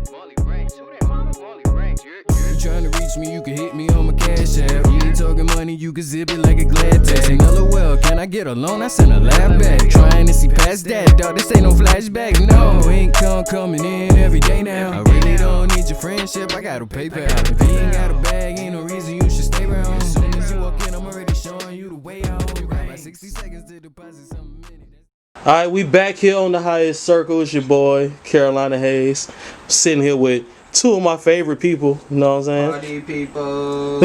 You tryna reach me, you can hit me on my cash app. You ain't talking money, you can zip it like a glad tag. LOL, can I get a loan? I send a laugh back. Trying to see past that, dog, this ain't no flashback. No, income coming in every day now. I really don't need your friendship, I got a PayPal. If you ain't got a bag, ain't no reason you should stay around. As soon as you walk in, I'm already showing you the way out. You got about 60 seconds to deposit some minute. Alright, we back here on the highest circle. It's your boy, Carolina Hayes. Sitting here with two of my favorite people, you know what I'm saying? Party people.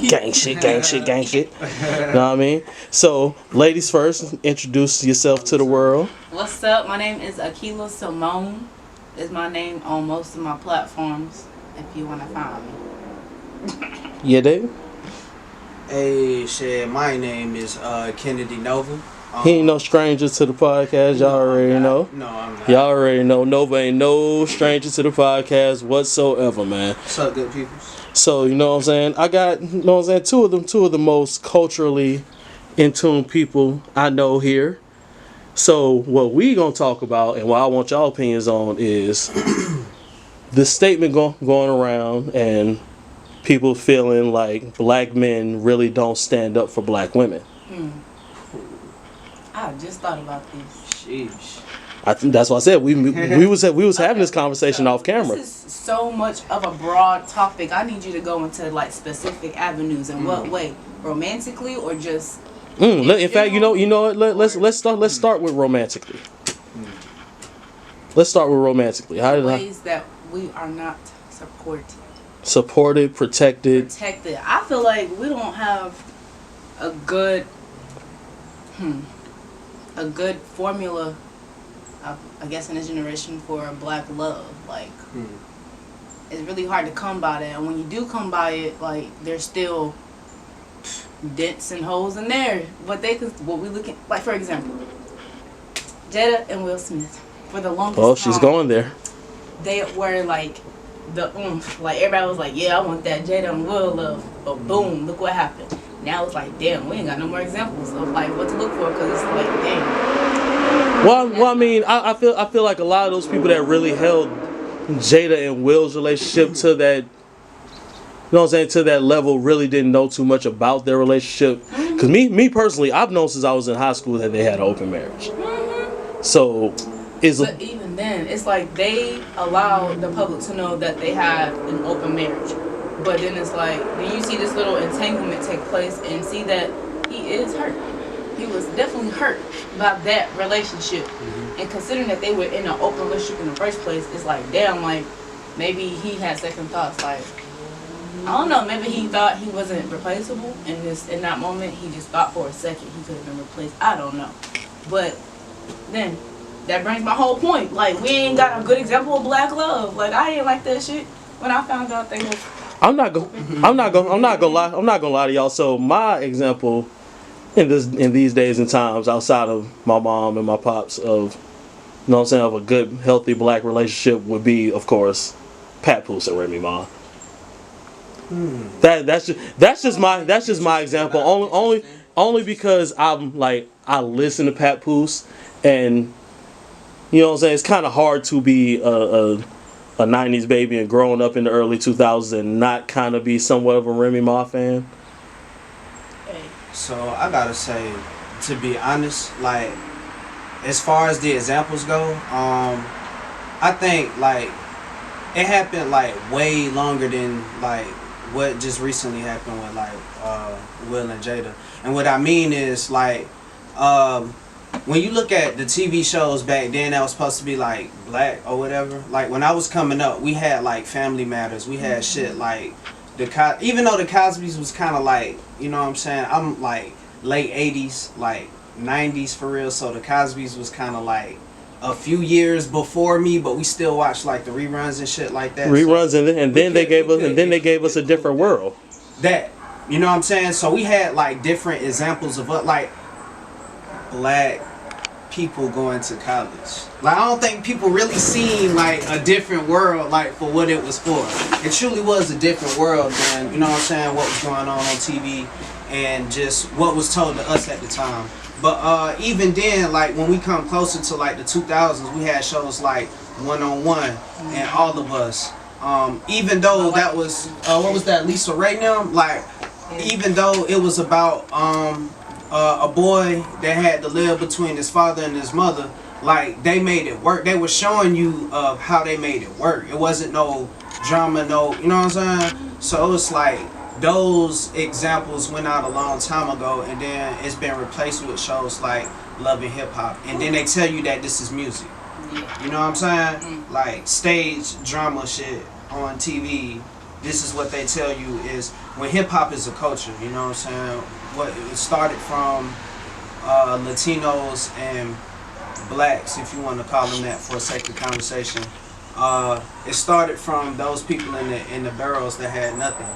Gang shit. You know what I mean? So, ladies first, introduce yourself to the world. What's up? My name is Akila Simone. Is my name on most of my platforms if you want to find me. Yeah, Dave? Hey, shit, my name is Kennedy Nova. He ain't no stranger to the podcast, y'all already know. No, I'm not. Y'all already know Nova ain't no stranger to the podcast whatsoever, man. What's up, good people? So, you know what I'm saying? I got, you know what I'm saying, two of the most culturally in tune people I know here. So, what we gonna talk about and what I want y'all opinions on is the statement going around and people feeling like black men really don't stand up for black women. I just thought about this. Sheesh. I think that's why I said we was having this conversation off camera. This is so much of a broad topic. I need you to go into like specific avenues. In what way? Romantically or just? In fact, you know what? Let's start with romantically. Let's start with romantically. How did ways that we are not supported, protected. I feel like we don't have a good formula, I guess, in this generation for black love. Like, it's really hard to come by that. And when you do come by it, like, there's still dents and holes in there. But what we looking, like, for example, Jada and Will Smith, for the longest time. Oh, she's going there. They were like the like everybody was like, yeah, I want that Jada and Will love. But boom, look what happened. Now it's like, damn, we ain't got no more examples of like what to look for, because it's like, damn. Well, I mean, I feel like a lot of those people that really held Jada and Will's relationship to that, you know what I'm saying, to that level, really didn't know too much about their relationship. Because me personally, I've known since I was in high school that they had an open marriage. So, but even then, it's like they allow the public to know that they have an open marriage. But then it's like, then you see this little entanglement take place and see that he is hurt. He was definitely hurt by that relationship. And considering that they were in an open relationship in the first place, it's like, damn, like, maybe he had second thoughts. Like, I don't know, maybe he thought he wasn't replaceable in that moment. He just thought for a second he could have been replaced. I don't know. But then, that brings my whole point. Like, we ain't got a good example of black love. Like, I ain't like that shit when I found out they was... I'm not gonna lie to y'all. So my example in these days and times, outside of my mom and my pops, of, you know what I'm saying, of a good, healthy black relationship would be, of course, Papoose and Remy Ma. That's just my example. Only because I listen to Papoose, and you know what I'm saying, it's kind of hard to be a 90s baby and growing up in the early 2000s and not kind of be somewhat of a Remy Ma fan. So I gotta say, to be honest, like, as far as the examples go, I think like it happened like way longer than like what just recently happened with like Will and Jada. And what I mean is like when you look at the TV shows back then that was supposed to be like black or whatever, like when I was coming up, we had like Family Matters, we had shit like even though the Cosby's was kind of like, you know what I'm saying, I'm like late 80s, like 90s for real, so the Cosby's was kind of like a few years before me, but we still watched like the reruns and shit like that. Reruns, so and then they gave us a different world. That, you know what I'm saying? So we had like different examples of what like black people going to college. Like, I don't think people really seen like a different world like for what it was for. It truly was a different world than, you know what I'm saying, what was going on TV and just what was told to us at the time. But even then, like when we come closer to like the 2000s, we had shows like One on One and All of Us. Even though that was what was that, Lisa Ray now? Like even though it was about a boy that had to live between his father and his mother, like they made it work. They were showing you of how they made it work. It wasn't no drama, no, you know what I'm saying? So it's like those examples went out a long time ago, and then it's been replaced with shows like Love and Hip Hop, and then they tell you that this is music. You know what I'm saying? Like stage drama shit on TV. This is what they tell you is when hip hop is a culture. You know what I'm saying? What it started from Latinos and blacks, if you want to call them that for a sake of conversation. It started from those people in the barrels that had nothing.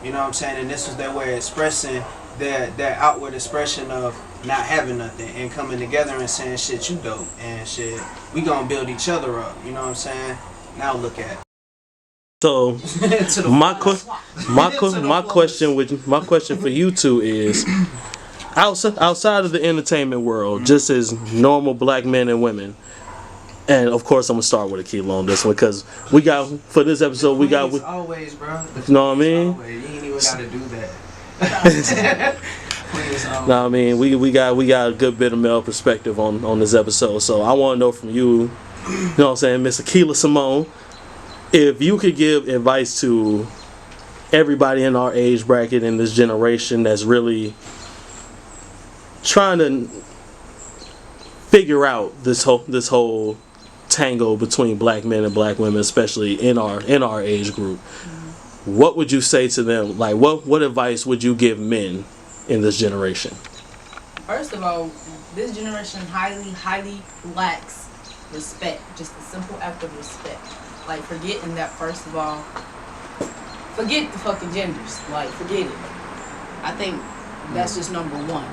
You know what I'm saying? And this was their way of expressing that outward expression of not having nothing and coming together and saying, shit, you dope and shit, we gonna build each other up. You know what I'm saying? Now look at it. So my question for you two is, outside of the entertainment world, just as normal black men and women, and of course I'm gonna start with Akila on this one because we got for this episode we got always, bro. You know what I mean? Always. You ain't even gotta do that. No, I mean we got a good bit of male perspective on this episode. So I want to know from you, you know what I'm saying, Miss Akila Simone, if you could give advice to everybody in our age bracket in this generation that's really trying to figure out this whole tango between black men and black women, especially in our age group, what would you say to them? Like what advice would you give men in this generation? First of all, this generation highly lacks respect. Just a simple act of respect. Like forgetting that, first of all, forget the fucking genders. Like forget it. I think that's just number one.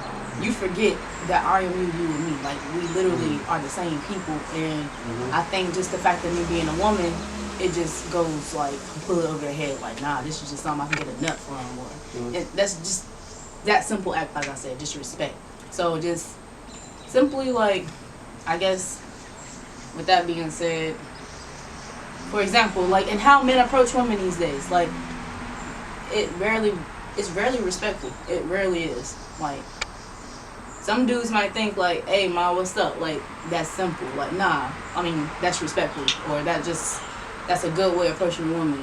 You forget that I am you and me. Like we literally are the same people, and I think just the fact of me being a woman, it just goes like completely over their head. Like, nah, this is just something I can get a nut from, or and that's just that simple act. Like I said, just respect. So just simply, like, I guess with that being said, for example, like, and how men approach women these days, like it's rarely respectful. It rarely is. Like, some dudes might think like, hey ma, what's up? Like, that's simple. Like, nah, I mean, that's respectful, or that's a good way of approaching a woman.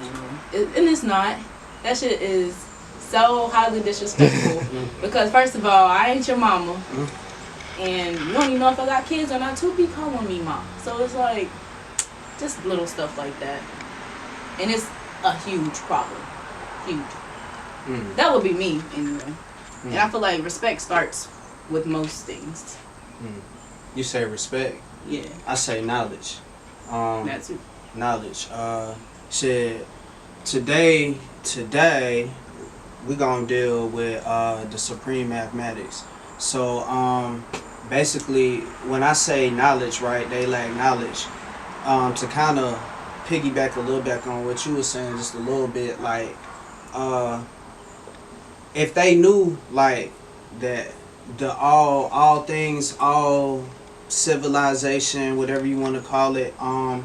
And it's not. That shit is so highly disrespectful. Because first of all, I ain't your mama, and you don't even know if I got kids or not to be calling me mom. So it's like just little stuff like that, and it's a huge problem. Huge. That would be me anyway. And I feel like respect starts with most things. You say respect. Yeah. I say knowledge. That's it. Knowledge. Shit. Today we gonna deal with the supreme mathematics. So basically, when I say knowledge, right, they lack knowledge. To kind of piggyback a little back on what you were saying, just a little bit, like if they knew like that the all things, all civilization, whatever you want to call it, all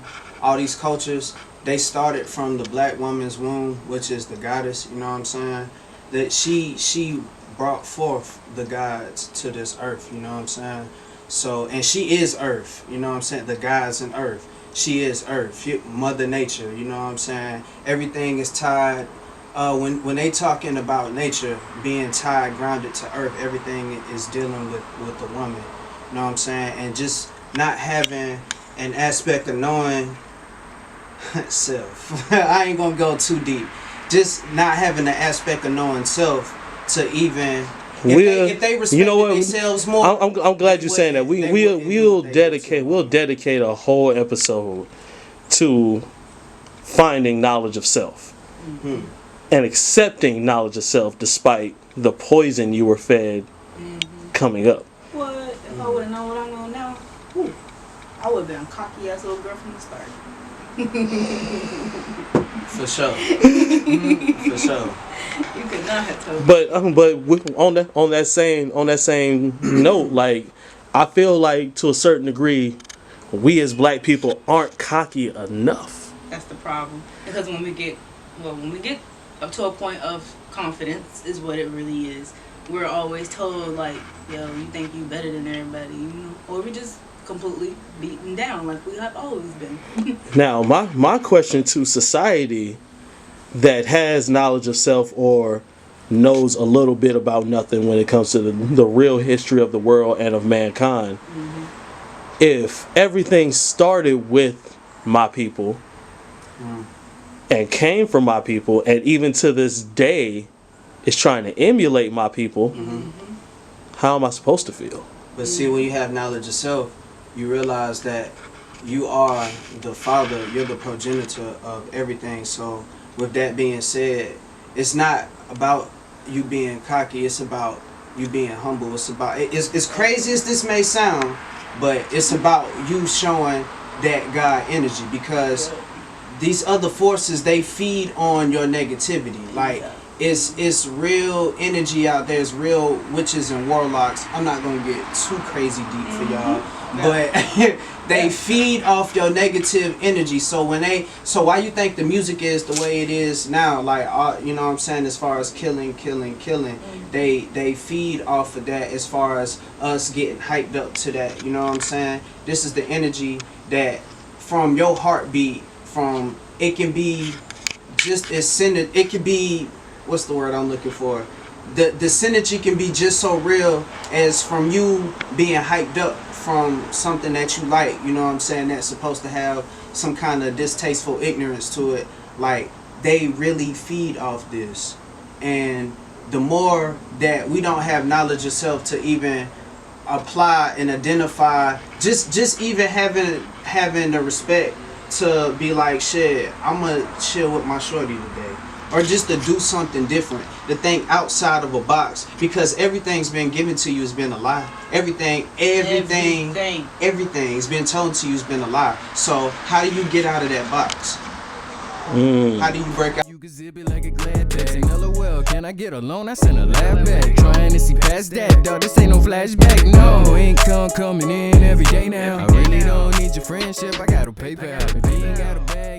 these cultures, they started from the black woman's womb, which is the goddess, you know what I'm saying? That she brought forth the gods to this earth, you know what I'm saying? So, and she is earth, you know what I'm saying? The gods in earth. She is earth, Mother Nature, you know what I'm saying? Everything is tied. When they talking about nature being tied, grounded to earth, everything is dealing with the woman, you know what I'm saying? And just not having an aspect of knowing self. I ain't gonna go too deep. Just not having the aspect of knowing self to even if they respect, you know what, themselves more. I'm glad you're saying that. We'll dedicate a whole episode to finding knowledge of self and accepting knowledge of self despite the poison you were fed coming up. What if I would have known what I know now? I would have been a cocky ass little girl from the start. For sure. For sure. You could not have told me. But on that same note, like, I feel like to a certain degree, we as black people aren't cocky enough. That's the problem. Because when we get up to a point of confidence is what it really is. We're always told like, yo, you think you better than everybody, you know? Or we just completely beaten down like we have always been. Now, my question to society that has knowledge of self or knows a little bit about nothing when it comes to the real history of the world and of mankind, if everything started with my people and came from my people, and even to this day is trying to emulate my people, how am I supposed to feel? But see, when you have knowledge of self, you realize that you are the father, you're the progenitor of everything. So with that being said, it's not about you being cocky, it's about you being humble. It's about, it's crazy as this may sound, but it's about you showing that God energy, because these other forces, they feed on your negativity. Like, it's real energy out there. It's real witches and warlocks. I'm not gonna get too crazy deep for y'all, but they feed off your negative energy. So why you think the music is the way it is now? Like, you know what I'm saying, as far as killing, they feed off of that. As far as us getting hyped up to that, you know what I'm saying. This is the energy that from your heartbeat. From it can be just as centered. It can be, what's the word I'm looking for? The synergy can be just so real as from you being hyped up from something that you like, you know what I'm saying, that's supposed to have some kind of distasteful ignorance to it. Like, they really feed off this. And the more that we don't have knowledge of self to even apply and identify, just even having the respect to be like, shit, I'm gonna chill with my shorty today, or just to do something different, to think outside of a box, because everything's been given to you has been a lie. Everything's been told to you has been a lie. So how do you get out of that box? How do you break out? You can zip it like a glad bag. LOL, can I get a loan? I sent a laugh back. Trying to see past that, dog. This ain't no flashback. No income coming in every day now. I really don't need your friendship. I got a PayPal. If you ain't got a bag.